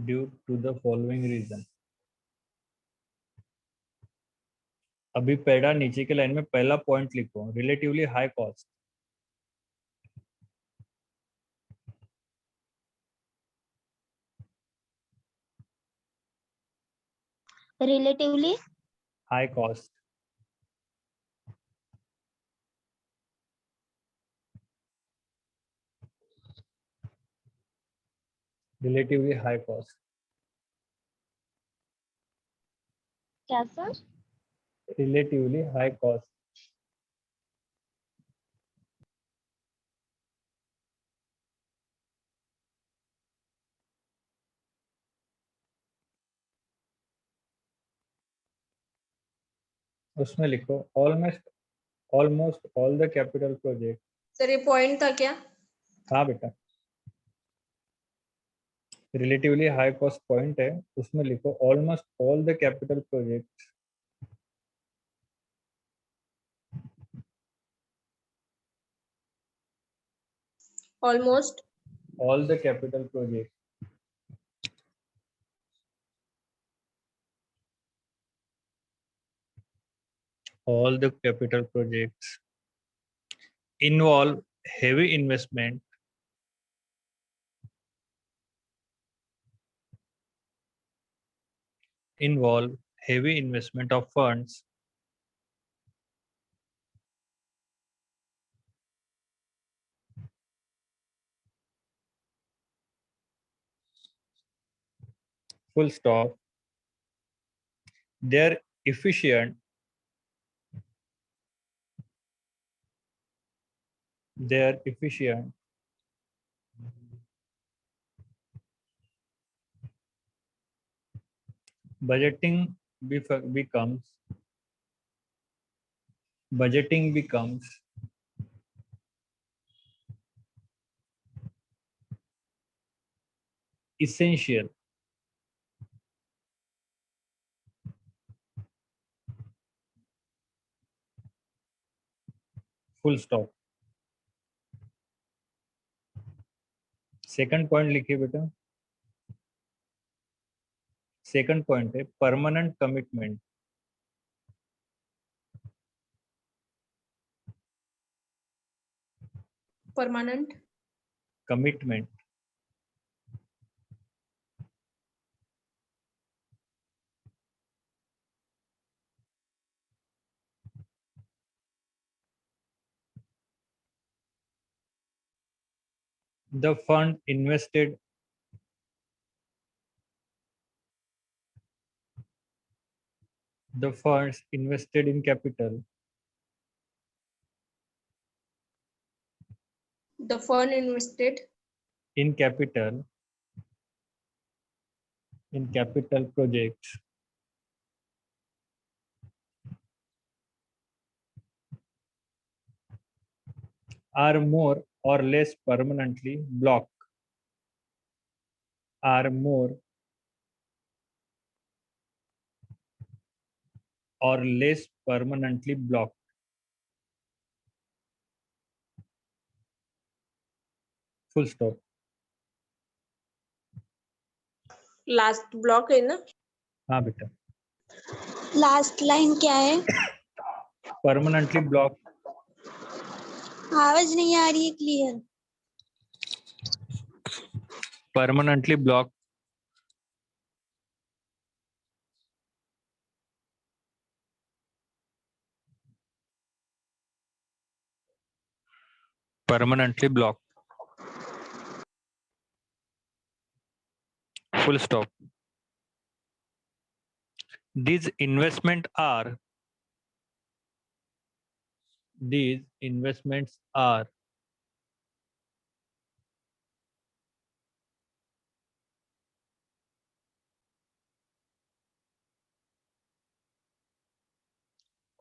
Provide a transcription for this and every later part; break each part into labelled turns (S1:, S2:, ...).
S1: Due to the following reason. अभी para नीचे के लाइन में पहला पॉइंट लिखो, relatively high cost.
S2: Relatively
S1: high cost. Relatively high cost.
S2: क्या सर?
S1: Relatively high cost. उसमें लिखो almost all the capital project.
S3: Sir ये पॉइंट था क्या?
S1: हाँ बेटा, रिलेटिवली हाई कॉस्ट पॉइंट है, उसमें लिखो almost all the capital project.
S3: Almost
S1: all the capital project. All the capital projects involve heavy investment of funds full stop. They're efficient. Budgeting becomes essential. Full stop. Second point लिखिए बेटा। Second point है permanent commitment.
S3: Permanent
S1: commitment the funds invested in capital
S3: the fund invested
S1: in capital projects are more or less permanently blocked. Are more or less permanently blocked. Full stop.
S3: Last block है ना?
S1: हाँ बेटा,
S2: last line क्या है?
S1: Permanently block.
S2: आवाज नहीं आ रही है clear.
S1: Permanently block. permanently blocked. Full stop. These investments are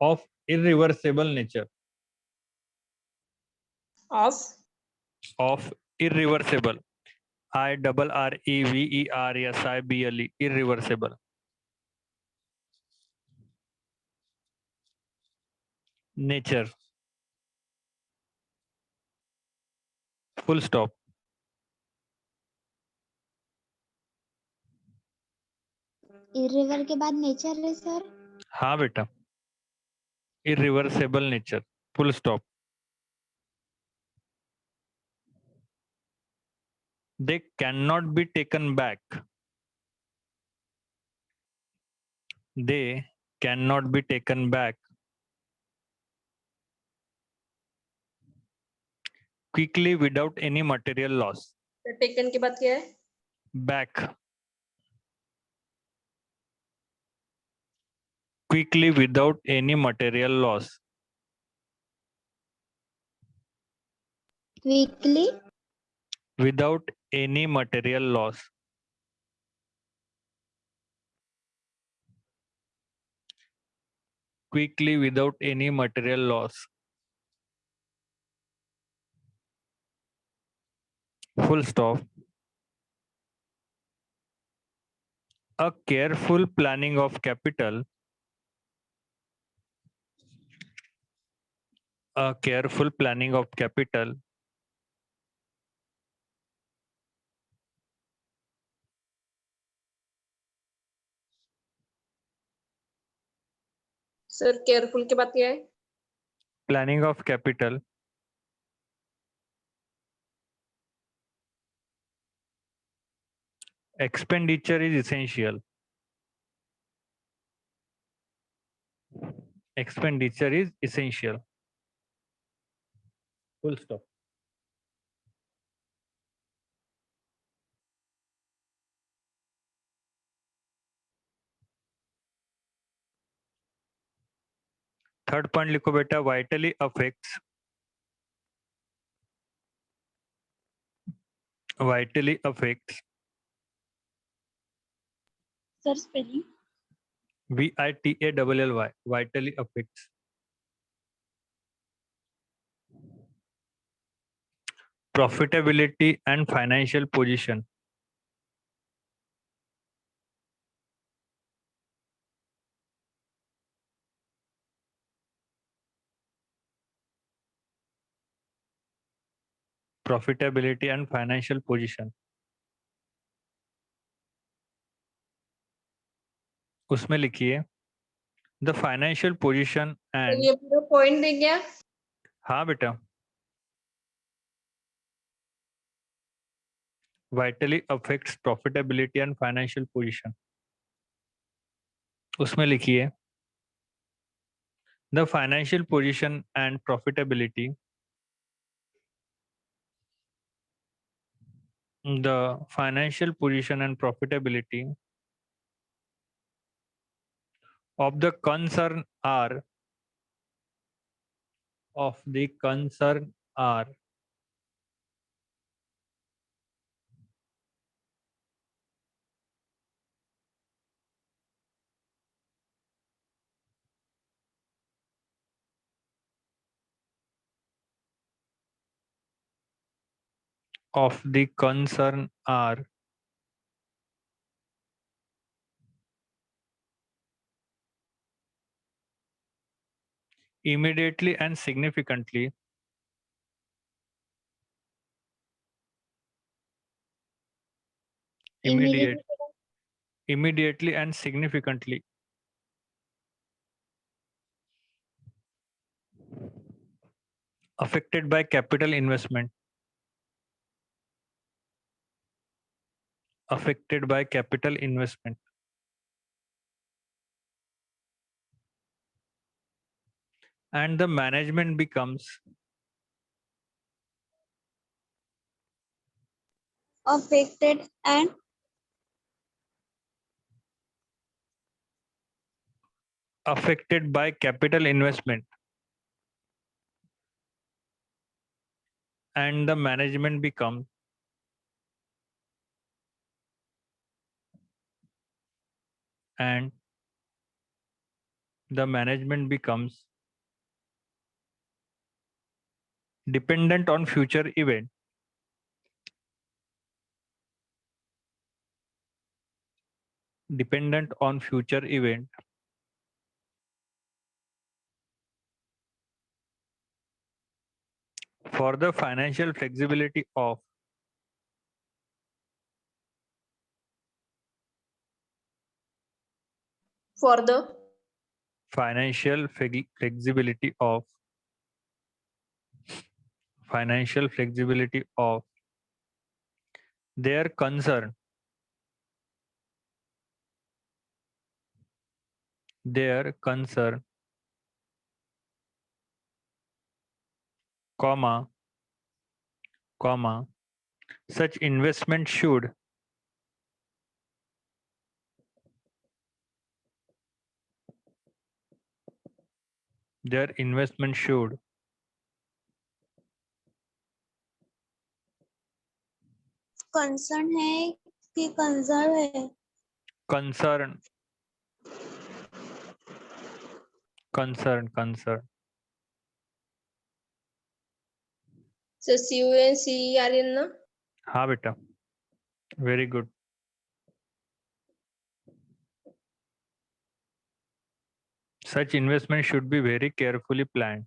S1: of irreversible nature. Of irreversible. IRREVERSIBLE. Irreversible. Nature. Full stop.
S2: इरिवर के बाद नेचर है सर.
S1: हाँ बेटा, irreversible nature, full stop. They cannot be taken back. They cannot be taken back quickly without any material loss.
S3: Taken के बाद क्या है?
S1: Back quickly without any material loss.
S2: Quickly.
S1: Without any material loss. Quickly without any material loss. Full stop. A careful planning of capital. A careful planning of capital
S3: sir careful के बाद क्या है?
S1: planning of capital expenditure is essential. Expenditure is essential. Full stop. Third point लिखो बेटा, vitally affects
S2: Sir, spelling.
S1: VITALLY, vitally affects profitability and financial position. Profitability and financial position. उसमें लिखिए the financial position
S3: तो
S1: and.
S3: ये पूरा point दे गया.
S1: हाँ बेटा, vitally affects profitability and financial position. उसमें लिखिए the financial position and profitability. The financial position and profitability of the concern are immediately and significantly immediately and significantly affected by capital investment. Affected by capital investment. And the management becomes
S2: Affected and
S1: affected by capital investment. And the management becomes and the management becomes dependent on future event. Dependent on future event. For the financial flexibility of.
S3: For the
S1: financial flexibility of their concern comma such investment should
S2: concern है कि conserve है?
S1: concern
S3: so CUNCERN ना
S1: हाँ बेटा, very good. Such investment should be very carefully planned.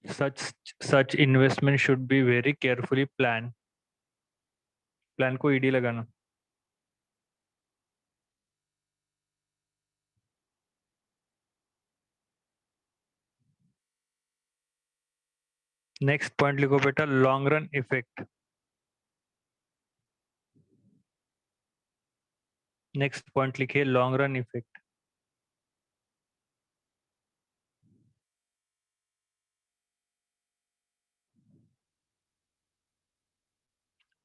S1: Such investment should be very carefully planned. Plan को ED लगाना. Next point लिखो बेटा, long run effect. Next point लिखिए लॉन्ग रन इफेक्ट.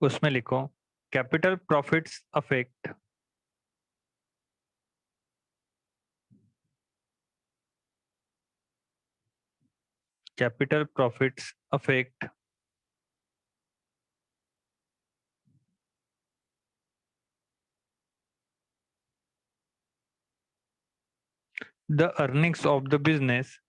S1: उसमें लिखो capital profits affect the earnings of the business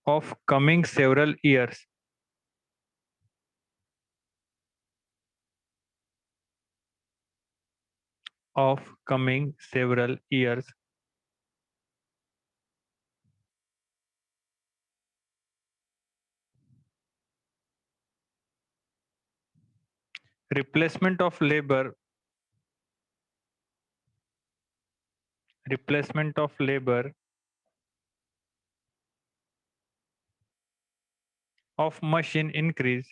S1: of coming several years. Replacement of labor of machine increase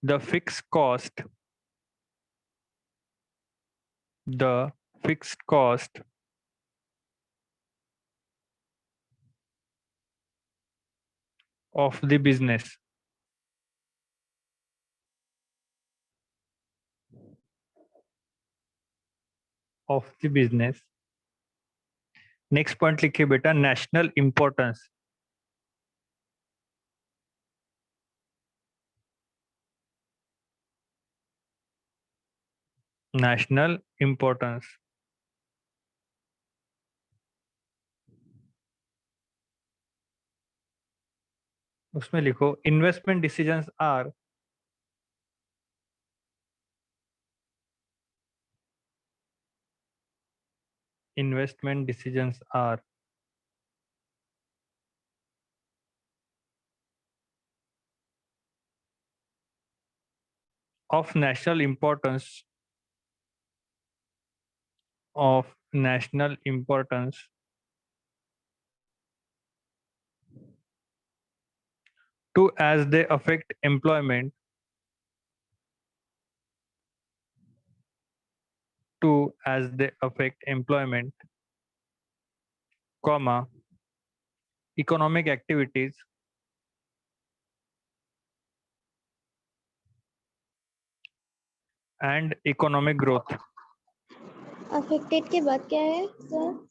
S1: the fixed cost of the business. Next point लिखिए बेटा, national importance. National importance. उसमें लिखो investment decisions are of national importance to as they affect employment comma economic activities and economic growth.
S2: Affected के बाद क्या है sir?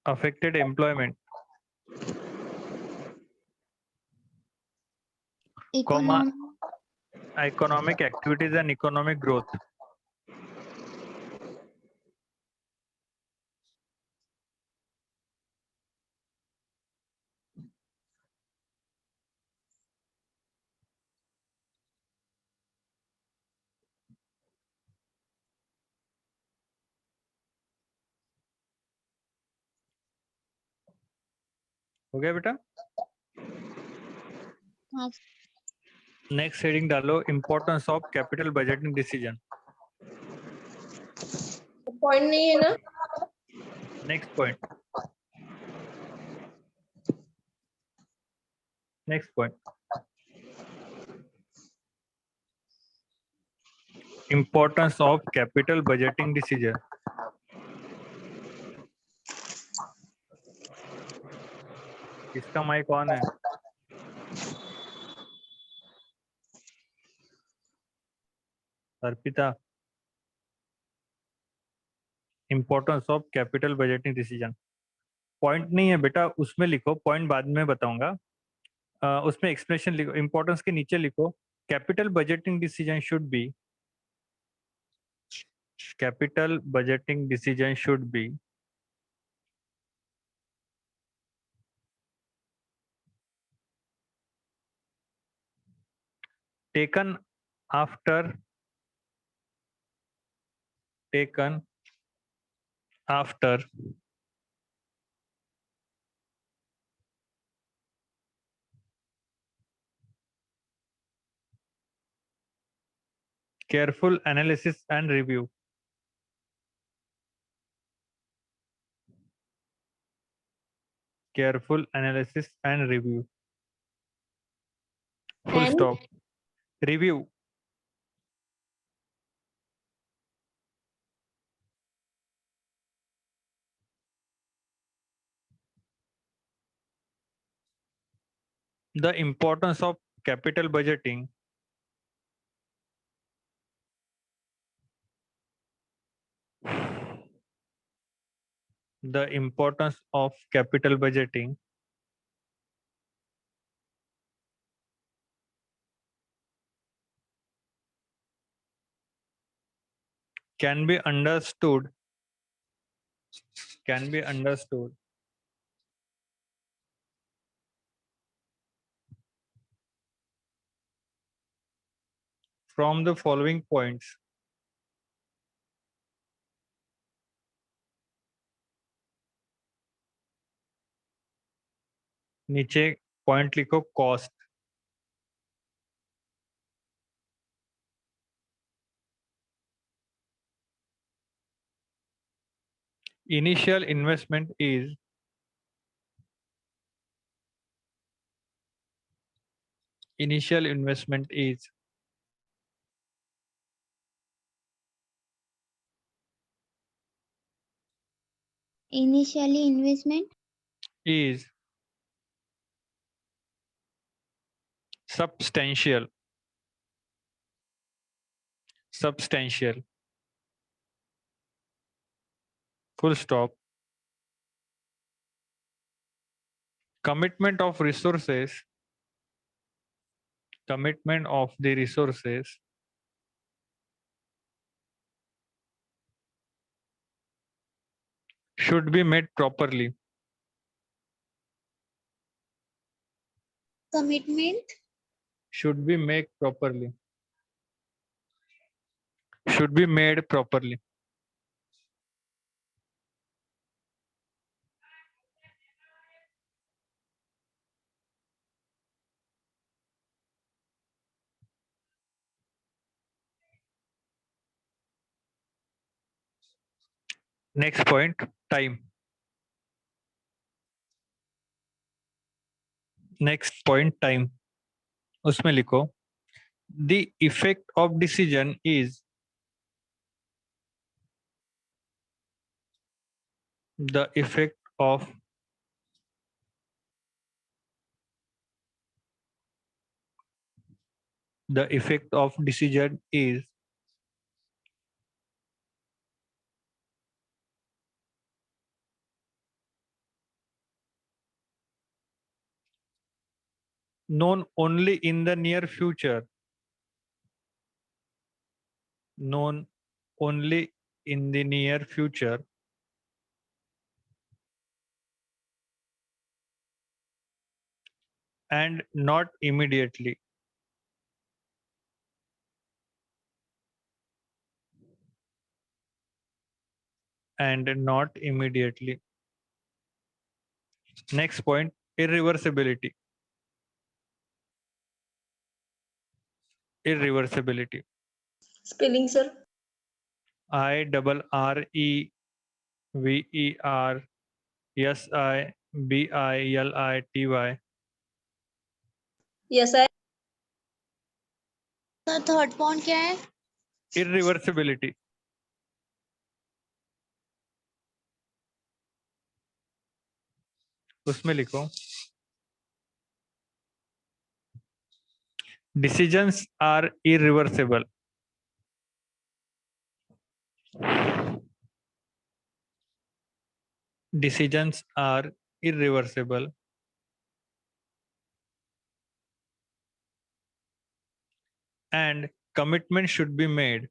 S1: Affected employment comma economic activities and economic growth. हो गया बेटा?
S2: हाँ
S1: नेक्स्ट हेडिंग डालो, importance of capital budgeting decision.
S3: Point नहीं है ना?
S1: Next point, next point, importance of capital budgeting decision. किसका माइक ऑन है? Arpita. Importance of capital budgeting decision. Point नहीं है बेटा, उसमें लिखो, पॉइंट बाद में बताऊंगा। उसमें एक्सप्लेनेशन लिखो, इम्पोर्टेंस के नीचे लिखो, capital budgeting decision should be, capital budgeting decision should be taken after careful analysis and review. Careful analysis and review. Full
S2: And?
S1: stop. Review. The importance of capital budgeting. The importance of capital budgeting can be understood from the following points. नीचे point लिखो, cost, initial investment is initially investment is substantial full stop. Commitment of the resources should be made properly.
S2: commitment
S1: Should be made properly. Should be made properly. Next point, time. Next point, time. उसमें लिखो, the effect of decision is the effect of decision is known only in the near future. Known only in the near future. And not immediately. And not immediately. Next point, irreversibility, irreversibility,
S3: Spelling, sir.
S1: IRREVERSIBILITY.
S3: Yes, I.
S2: Sir third point क्या है?
S1: irreversibility, उसमें लिखो decisions are irreversible. Decisions are irreversible and commitment should be made,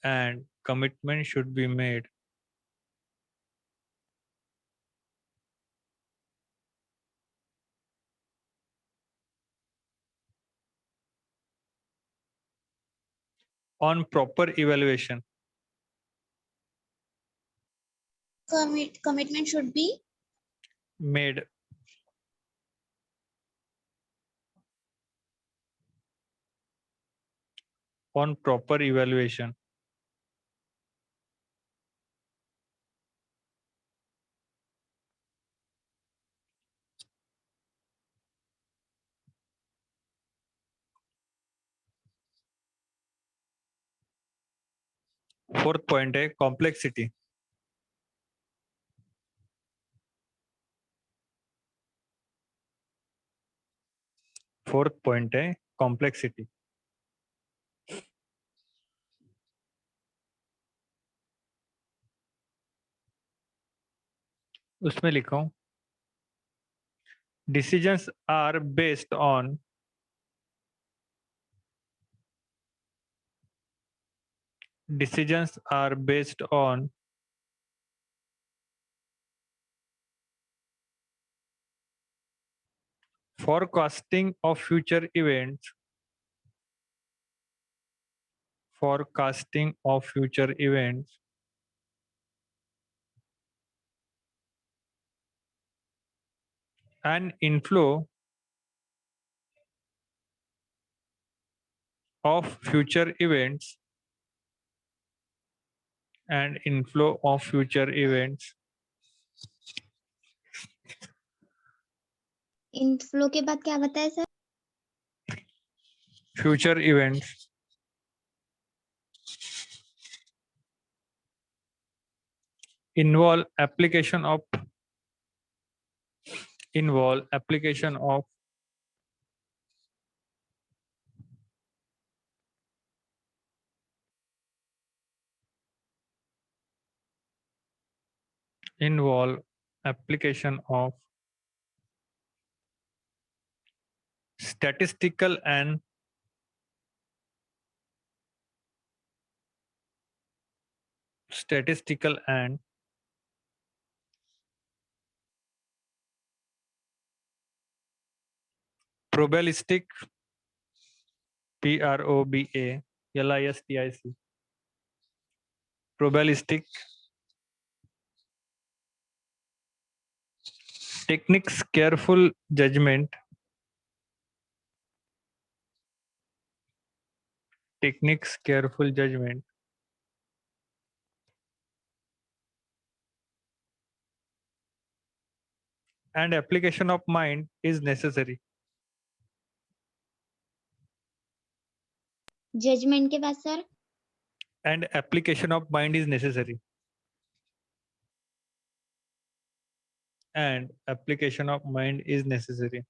S1: and commitment should be made on proper evaluation,
S2: Commitment should be
S1: made on proper evaluation. Fourth point है complexity. Fourth point है complexity. उसमें लिखो decisions are based on decisions are based on forecasting of future events, forecasting of future events and inflow of future events and inflow of future events
S2: inflow के बाद क्या बताया sir?
S1: future events involve application of involve application of involve application of statistical and statistical and probabilistic PROBALISTIC probabilistic techniques careful judgment techniques careful judgment and application of mind is necessary.
S2: Judgement के बाद sir?
S1: And application of mind is necessary. And application of mind is necessary.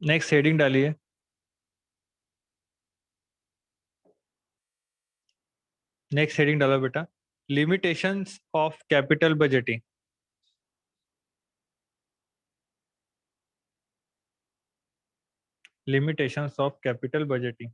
S1: Next heading डालिए. Next heading डालो बेटा. Limitations of capital budgeting. Limitations of capital budgeting.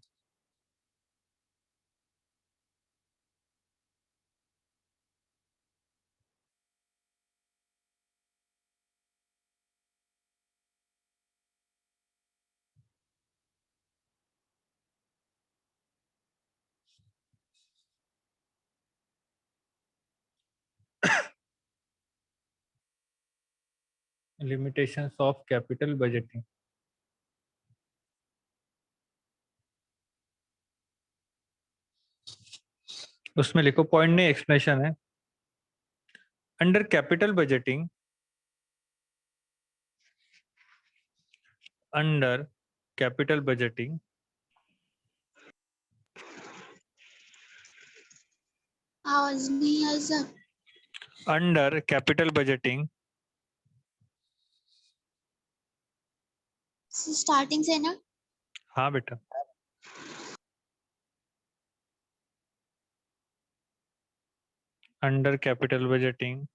S1: Limitations of capital budgeting. उसमें लिखो, point नहीं explanation है। Under capital budgeting, under capital budgeting
S2: आवाज नहीं आई sir.
S1: Under capital budgeting
S2: starting से ना।
S1: हाँ बेटा, under capital budgeting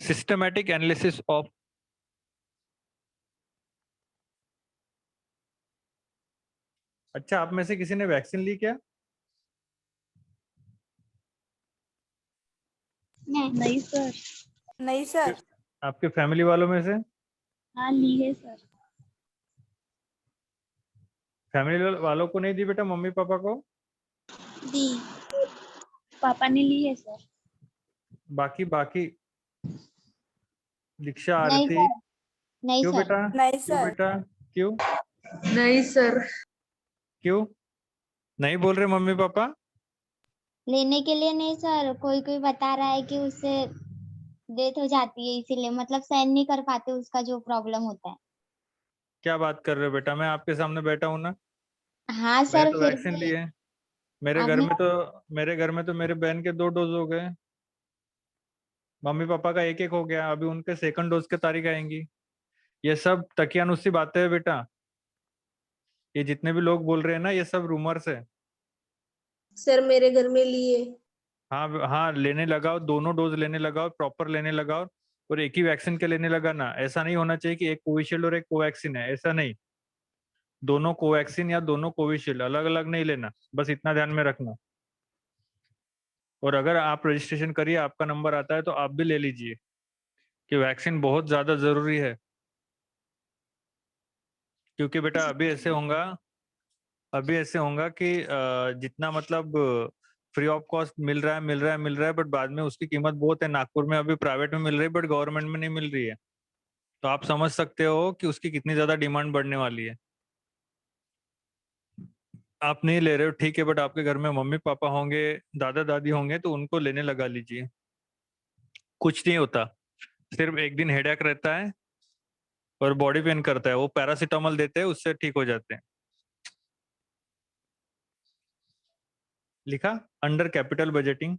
S1: systematic analysis of, अच्छा आप में से किसी ने वैक्सीन ली क्या?
S2: नहीं सर।
S4: नहीं सर।
S1: आपके फैमिली वालों में से?
S2: हाँ ली है सर।
S1: फैमिली वालों को नहीं दी बेटा, मम्मी पापा को?
S2: दी, पापा ने ली है सर।
S1: बाकी बाकी दीक्षा,
S2: नहीं
S1: आरती?
S2: सर, नहीं
S1: क्यों
S2: सर।
S1: बेटा?
S4: नहीं
S1: क्यों
S4: सर।
S1: बेटा? क्यों
S3: नहीं सर।
S1: क्यों नहीं बोल रहे मम्मी पापा?
S2: लेने के लिए नहीं सर, कोई कोई बता रहा है कि उससे डेथ हो जाती है, इसीलिए मतलब सहन नहीं कर पाते उसका जो प्रॉब्लम होता है।
S1: क्या बात कर रहे हो बेटा, मैं आपके सामने बैठा हूं ना।
S2: हाँ
S1: मैंने
S2: सर,
S1: तो
S2: फिर
S1: वैक्सीन ली
S2: भी
S1: है। मेरे घर
S2: आपने।
S1: में तो मेरे बहन के 2 डोज हो गए। मम्मी पापा का एक एक हो गया, अभी उनके सेकंड डोज की तारीख आएंगी। ये सब तकियानुसी बातें है बेटा। ये जितने भी लोग बोल रहे हैं ना, ये सब रूमर्स है।
S3: सर मेरे घर में लिए।
S1: हाँ हाँ, लेने लगाओ, दोनों डोज लेने लगाओ, प्रॉपर लेने लगाओ। और एक ही वैक्सीन के लेने लगा ना, ऐसा नहीं होना चाहिए कि एक कोविशील्ड और एक कोवैक्सीन है, ऐसा नहीं। दोनों कोवैक्सीन या दोनों कोविशील्ड, अलग अलग नहीं लेना, बस इतना ध्यान में रखना। और अगर आप रजिस्ट्रेशन करिए, आपका नंबर आता है तो आप भी ले लीजिए, कि वैक्सीन बहुत ज्यादा जरूरी है। क्योंकि बेटा अभी ऐसे होगा कि जितना मतलब फ्री ऑफ कॉस्ट मिल रहा है, बट बाद में उसकी कीमत बहुत है। नागपुर में अभी प्राइवेट में मिल रही है, बट गवर्नमेंट में नहीं मिल रही है। तो आप समझ सकते हो कि उसकी कितनी ज्यादा डिमांड बढ़ने वाली है। आप नहीं ले रहे हो ठीक है, बट आपके घर में मम्मी पापा होंगे, दादा दादी होंगे, तो उनको लेने लगा लीजिए। कुछ नहीं होता, सिर्फ एक दिन हेडेक रहता है और बॉडी पेन करता है, वो पैरासीटामोल देते हैं, उससे ठीक हो जाते हैं। लिखा, under capital budgeting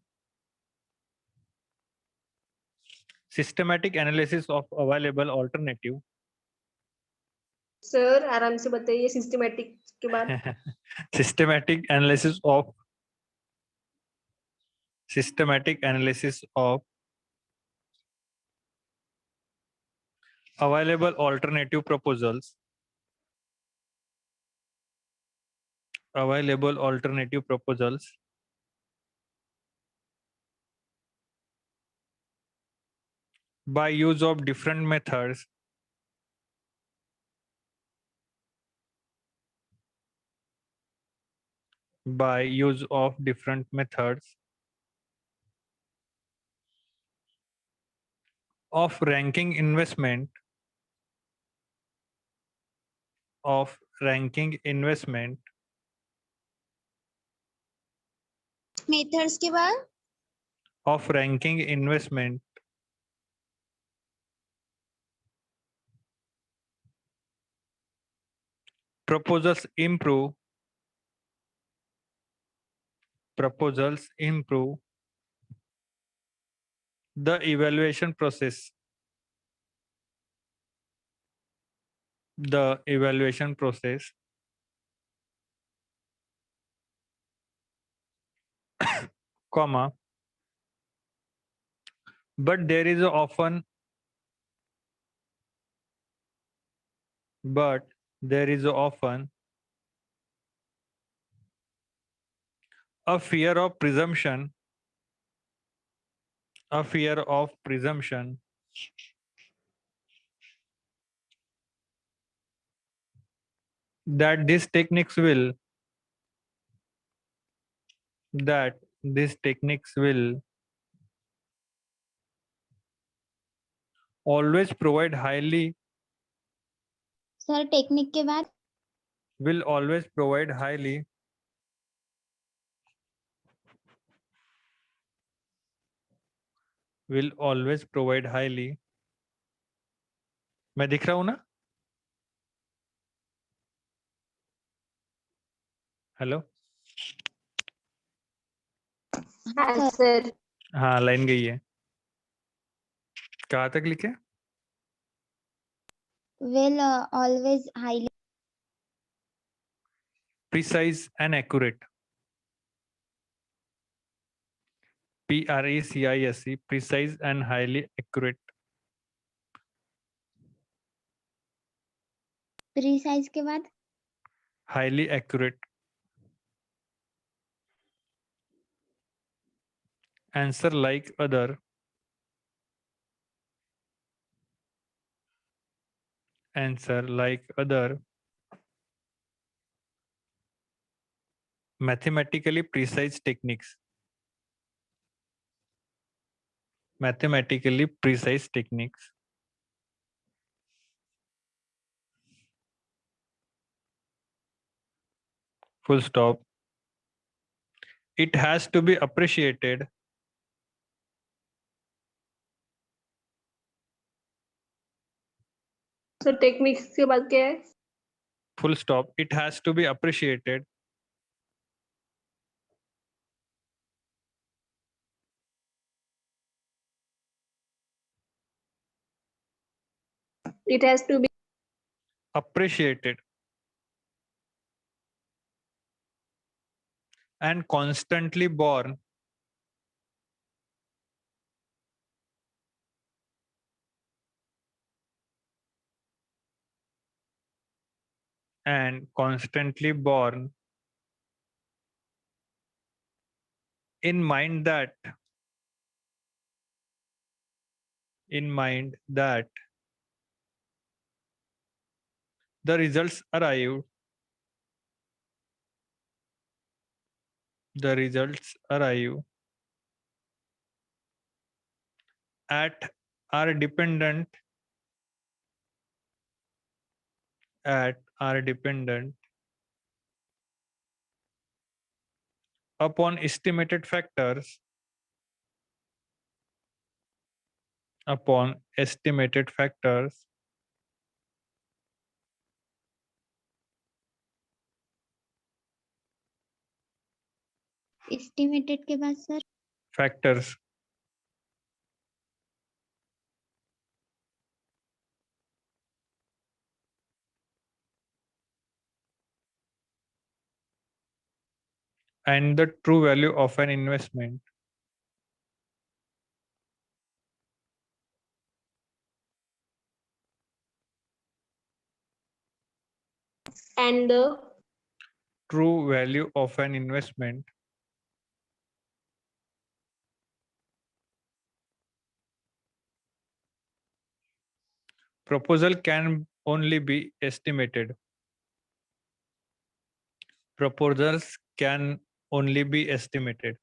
S1: systematic analysis of available alternative
S3: sir आराम से बताइए सिस्टमैटिक के बाद।
S1: systematic analysis of systematic analysis of available alternative proposals available alternative proposals by use of different methods by use of different methods of ranking investment of ranking investment
S2: methods के बाद
S1: of ranking investment proposals improve the evaluation process the evaluation process comma but there is often but there is often a fear of presumption a fear of presumption that these techniques will that these techniques will always provide highly,
S2: sir technique के बाद
S1: will always provide highly, will always provide highly. मैं दिख रहा हूं ना? Hello,
S3: हाँ sir.
S1: हाँ line गई है। कहाँ तक लिखे?
S2: will always highly
S1: Precise and accurate. PRECISE, precise and highly accurate.
S2: precise के बाद
S1: Highly accurate. Answer like other. Answer like other. Mathematically precise techniques. Mathematically precise techniques. Full stop. It has to be appreciated.
S3: Sir techniques के बाद क्या है?
S1: Full stop. It has to be appreciated.
S3: It has to be
S1: Appreciated. And constantly born. And constantly born. In mind that. In mind that. The results arrive. The results arrive at are dependent upon estimated factors
S2: estimated के बाद sir
S1: factors and the true value of an investment.
S3: and the
S1: True value of an investment. Proposal can only be estimated. Proposals can only be estimated.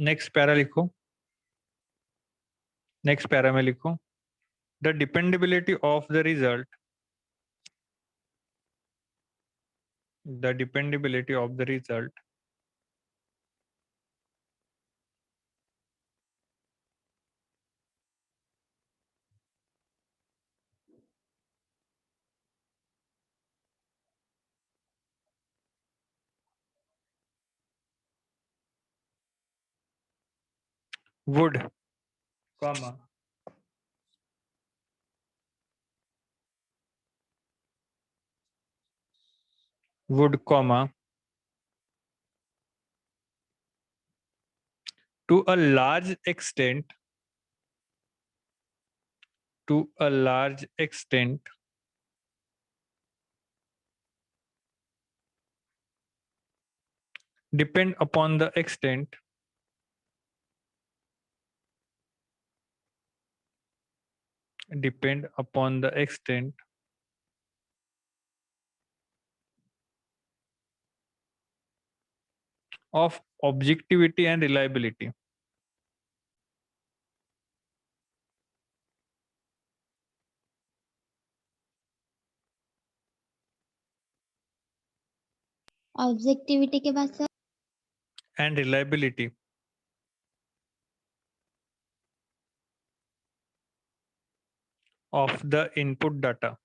S1: Next para लिखो, next para में लिखो the dependability of the result, the dependability of the result would, comma, would, comma, to a large extent, to a large extent, depend upon the extent of objectivity and reliability.
S2: Objectivity के बाद sir
S1: And reliability of the input data.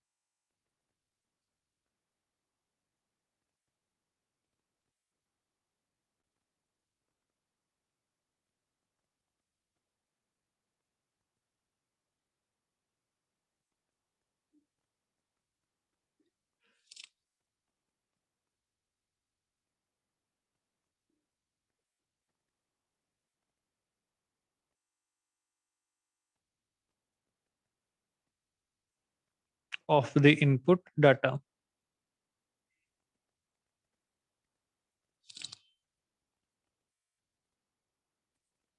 S1: Of the input data.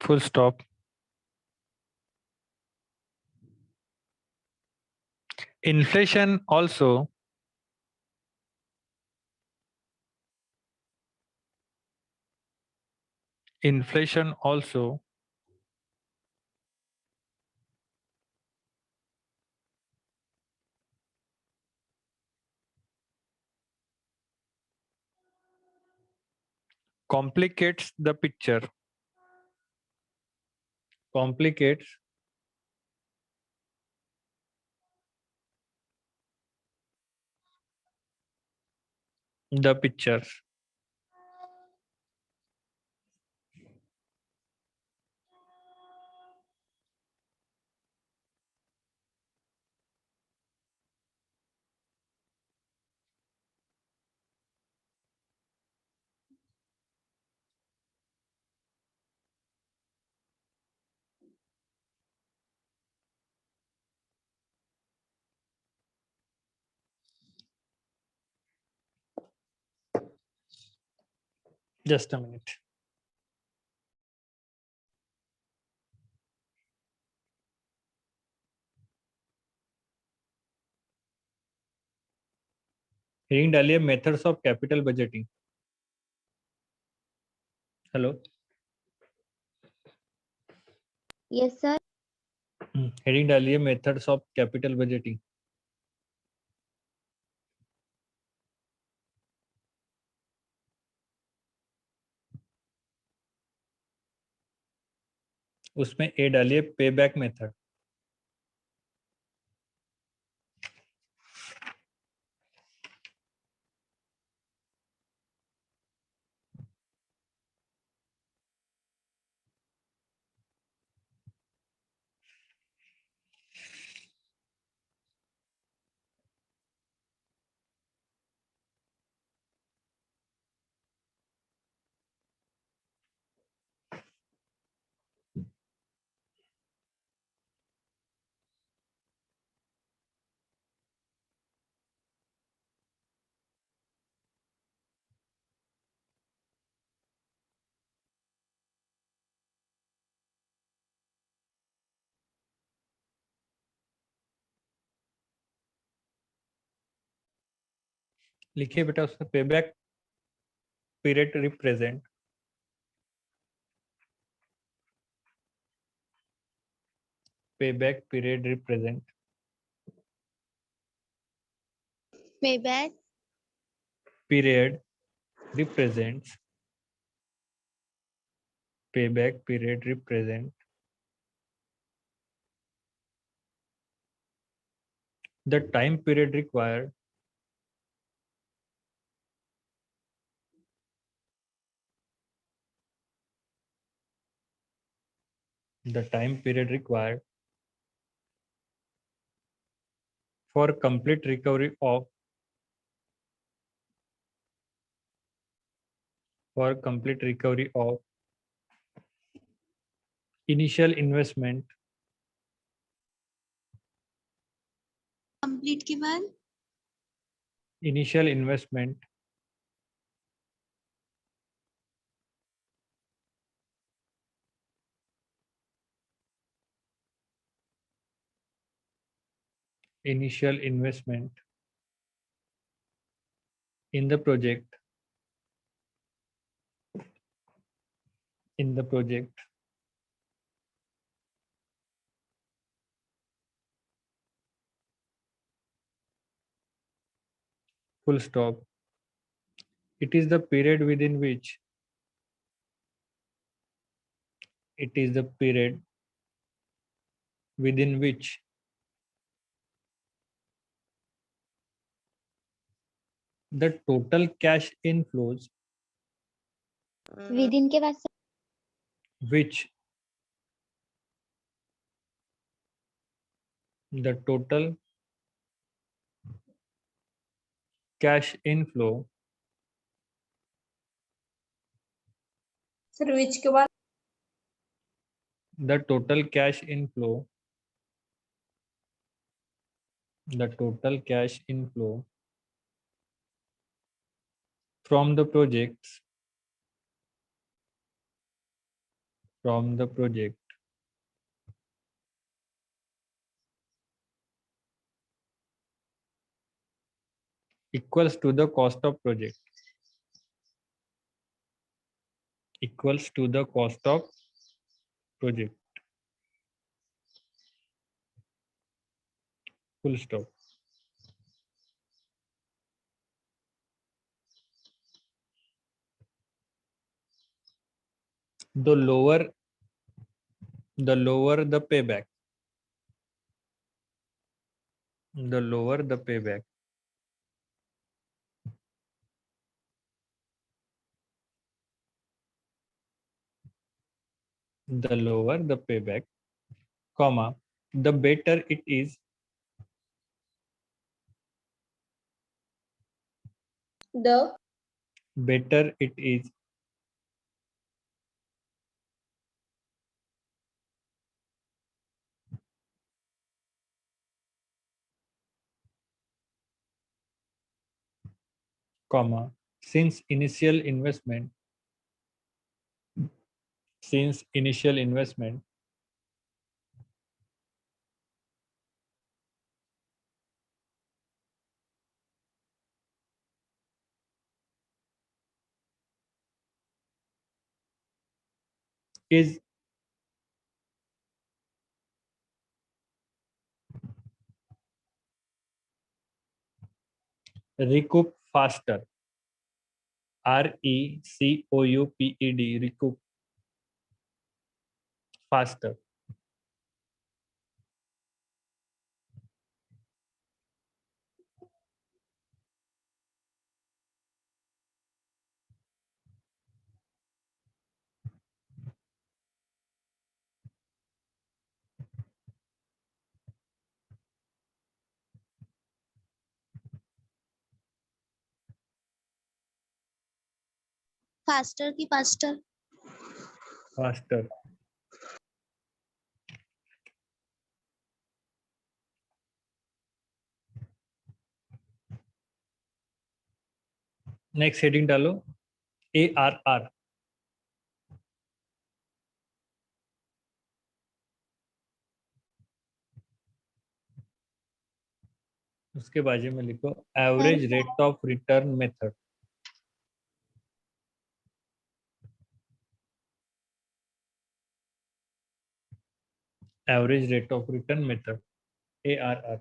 S1: Full stop. Inflation also complicates the picture. Complicates the picture. Just a minute. Heading डालिए methods of capital budgeting. Hello.
S2: Yes sir
S1: heading डालिए methods of capital budgeting. उसमें A डालिए पे back method. लिखिए बेटा उसमें पे back period represent. Payback period represent.
S2: Payback
S1: Period represents. Payback period represent the time period required for complete recovery of initial investment
S2: complete के बाद
S1: initial investment initial investment in the project full stop. It is the period within which the total cash inflows
S2: with in के बाद
S1: which the total cash inflow
S3: sir which के बाद
S1: the total cash inflow from the project equals to the cost of project full stop. The lower the payback, the lower the payback, comma, the better it is
S3: the
S1: comma, since initial investment is recoup faster, RECOUPED, recoup faster.
S2: Faster की faster
S1: Faster. Next heading डालो ARR. उसके बाजू में लिखो average rate of return method. Average rate of return method, ARR.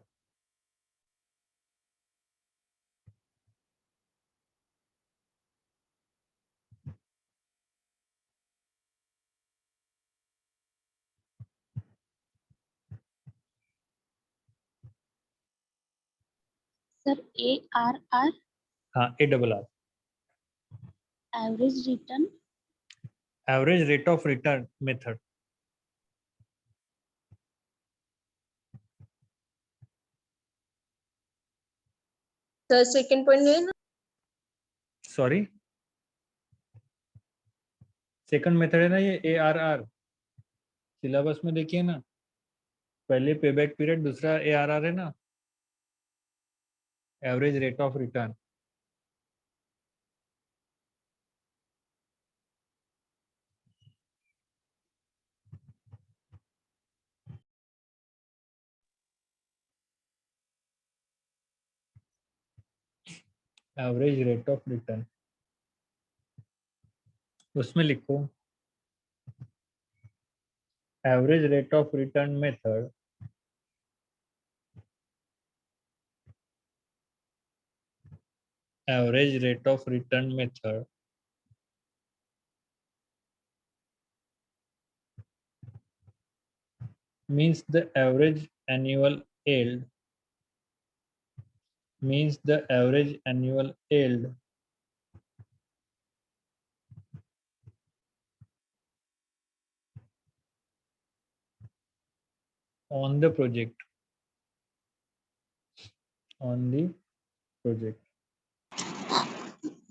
S2: Sir ARR
S1: हाँ, ARR.
S2: Average return
S1: Average rate of return method.
S3: Sir second point है ना
S1: sorry, second method है ना ये ARR. सिलेबस में देखिए ना, पहले पेबैक पीरियड, दूसरा ARR है ना, average rate of return. Average rate of return, उसमें लिखो average rate of return method average rate of return method means the average annual yield on the project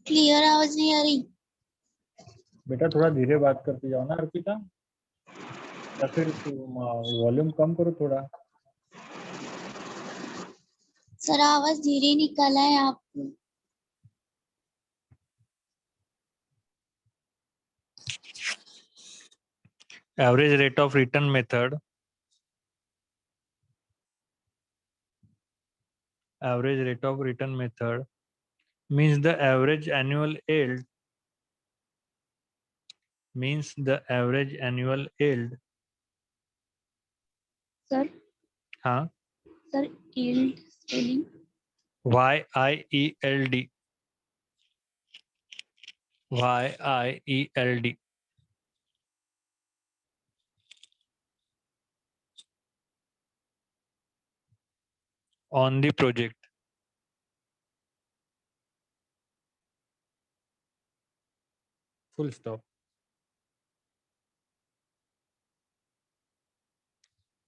S2: clear आवाज नहीं आ रही।
S1: बेटा थोड़ा धीरे बात करते जाओ ना अर्पिता, या फिर वॉल्यूम कम करो थोड़ा।
S2: सर आवाज धीरे निकला है आप।
S1: Average rate of return method means the average annual yield
S2: sir
S1: हाँ
S2: sir yield spelling
S1: YIELD on the project। Full stop.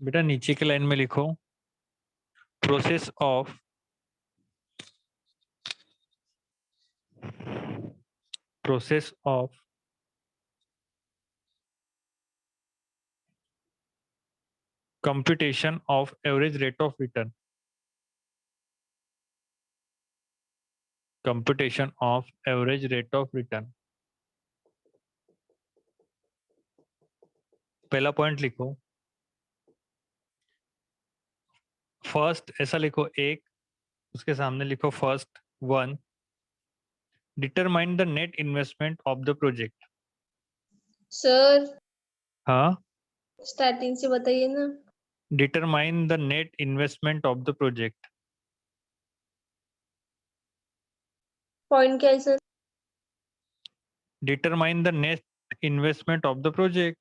S1: बेटा नीचे के लाइन में लिखो process of computation of average rate of return, पहला पॉइंट लिखो फर्स्ट, ऐसा लिखो एक, उसके सामने लिखो first 1, determine the net investment of the project.
S3: Sir
S1: हाँ,
S3: स्टार्टिंग से बताइए ना।
S1: Determine the net investment of the project.
S3: Point क्या है sir?
S1: Determine the net investment of the project,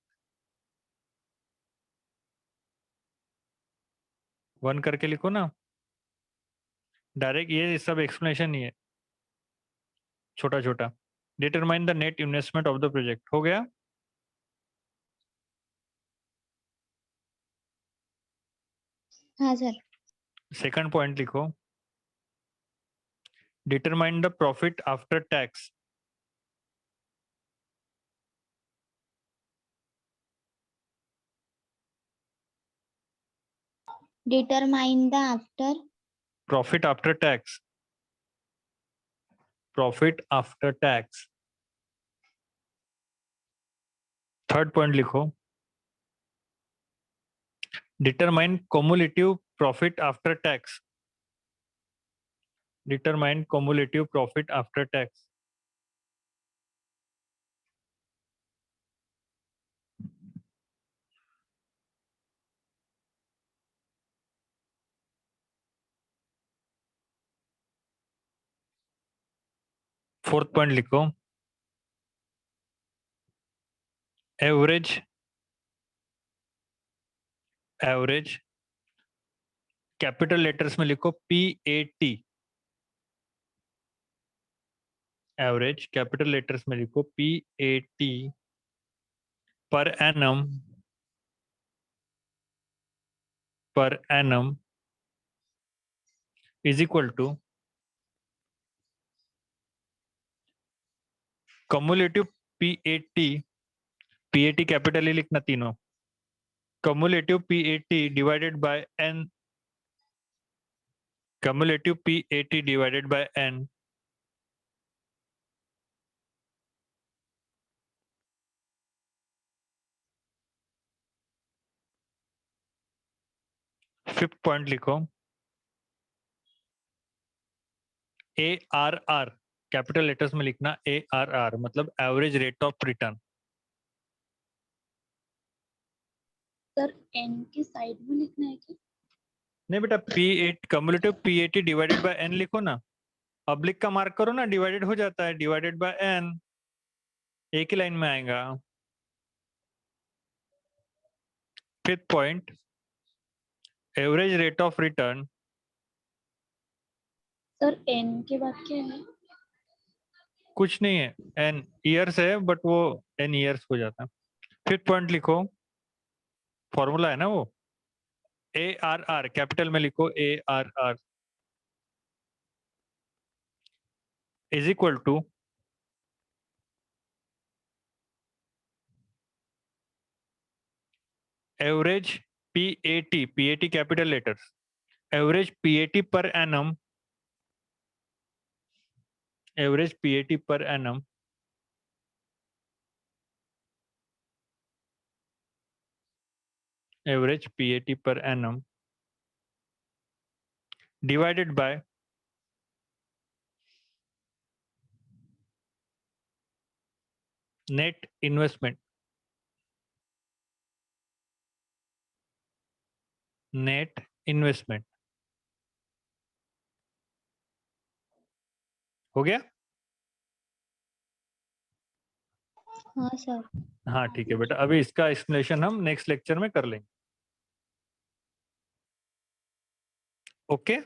S1: 1 करके लिखो ना, डायरेक्ट ये सब एक्सप्लेनेशन नहीं है, छोटा छोटा। Determine the net investment of the project हो गया।
S2: हाँ सर।
S1: सेकंड पॉइंट लिखो determine the profit after tax.
S2: Determine the after
S1: profit after tax. Third point लिखो determine cumulative profit after tax. Determine cumulative profit after tax. Fourth point लिखो average capital letters में लिखो PAT। Average capital letters में लिखो PAT per annum is equal to cumulative PAT capital ही लिखना तीनों, cumulative PAT divided by N, cumulative PAT divided by N fifth point लिखो ARR capital letters में लिखना, ARR मतलब average rate of return.
S4: Sir N के side में लिखना है क्या?
S1: नहीं बेटा, P8 cumulative PAT divided by n लिखो ना, पब्लिक का मार्क करो ना, डिवाइडेड हो जाता है, डिवाइडेड बाय n एक ही लाइन में आएगा। Fifth point, average rate of return.
S4: Sir N के बाद क्या है?
S1: कुछ नहीं है, n ईयर्स है बट वो n ईयर्स हो जाता है। फिफ्थ पॉइंट लिखो, फॉर्मूला है ना वो, ARR कैपिटल में लिखो, ARR is equal to average PAT capital letters, average PAT per annum, average PAT per annum average PAT per annum divided by net investment, net investment. हो गया?
S2: हाँ sir.
S1: हाँ ठीक है बेटा, अभी इसका एक्सप्लेनेशन हम नेक्स्ट लेक्चर में कर लेंगे। ओके?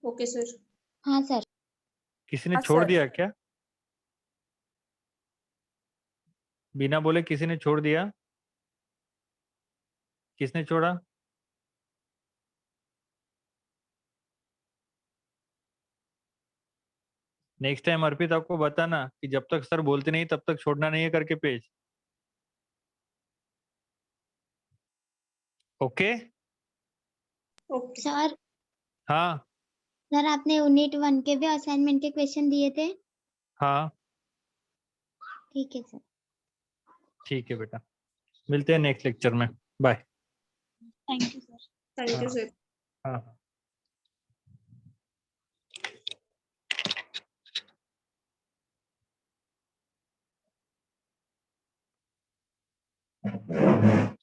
S3: Okay sir.
S2: हाँ सर।
S1: किसी ने
S3: हाँ,
S1: छोड़
S3: सर।
S1: दिया क्या? बिना बोले किसी ने छोड़ दिया? किसने छोड़ा? नेक्स्ट टाइम अर्पित आपको बताना कि जब तक सर बोलते नहीं तब तक छोड़ना नहीं है करके पेज। ओके?
S3: ओके।
S2: सर
S1: हाँ
S2: सर आपने यूनिट 1 के भी असाइनमेंट के क्वेश्चन दिए थे?
S1: हाँ
S2: ठीक है सर।
S1: ठीक है बेटा, मिलते हैं नेक्स्ट लेक्चर में। Bye.
S4: Thank you sir.
S3: Thank you sir.
S1: हाँ। हाँ